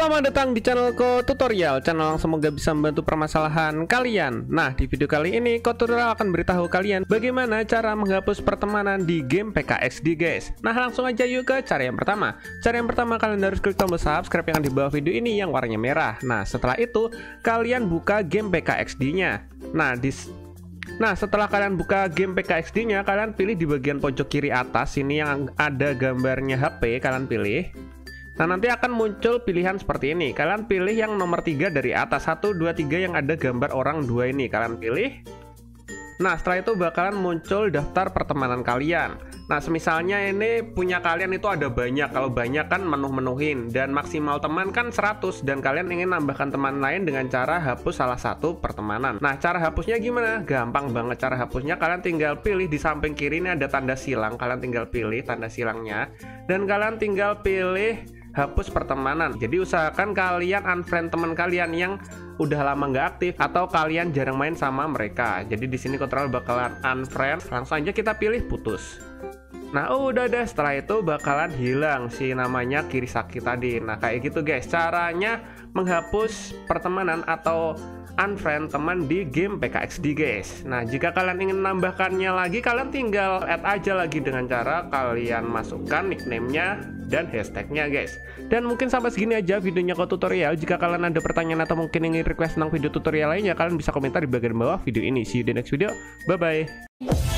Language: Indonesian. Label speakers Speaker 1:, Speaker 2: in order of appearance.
Speaker 1: Selamat datang di channelku tutorial, channel yang semoga bisa membantu permasalahan kalian. Nah, di video kali ini tutorial akan beritahu kalian bagaimana cara menghapus pertemanan di game PKXD guys. Nah, langsung aja yuk ke cara yang pertama. Cara yang pertama, kalian harus klik tombol subscribe yang di bawah video ini yang warnanya merah. Nah, setelah itu kalian buka game PKXD-nya. Nah, setelah kalian buka game PKXD-nya, kalian pilih di bagian pojok kiri atas ini yang ada gambarnya HP, kalian pilih. Nah, nanti akan muncul pilihan seperti ini. Kalian pilih yang nomor 3 dari atas, 1, 2, 3 yang ada gambar orang 2 ini. Kalian pilih. Nah, setelah itu bakalan muncul daftar pertemanan kalian. Nah, semisalnya ini punya kalian itu ada banyak. Kalau banyak kan menuhin. Dan maksimal teman kan 100. Dan kalian ingin nambahkan teman lain dengan cara hapus salah satu pertemanan. Nah, cara hapusnya gimana? Gampang banget cara hapusnya. Kalian tinggal pilih di samping kiri ini ada tanda silang. Kalian tinggal pilih tanda silangnya. Dan kalian tinggal pilih hapus pertemanan. Jadi usahakan kalian unfriend teman kalian yang udah lama nggak aktif atau kalian jarang main sama mereka. Jadi di sini kontrol bakalan unfriend. Langsung aja kita pilih putus. Nah, udah deh, setelah itu bakalan hilang si namanya Kirisaki tadi. Nah, kayak gitu guys caranya menghapus pertemanan atau unfriend teman di game PKXD guys. Nah, jika kalian ingin menambahkannya lagi, kalian tinggal add aja lagi dengan cara kalian masukkan nickname-nya dan hashtagnya guys. Dan mungkin sampai segini aja videonya ke tutorial. Jika kalian ada pertanyaan atau mungkin ingin request tentang video tutorial lainnya, kalian bisa komentar di bagian bawah video ini. See you di next video, bye bye.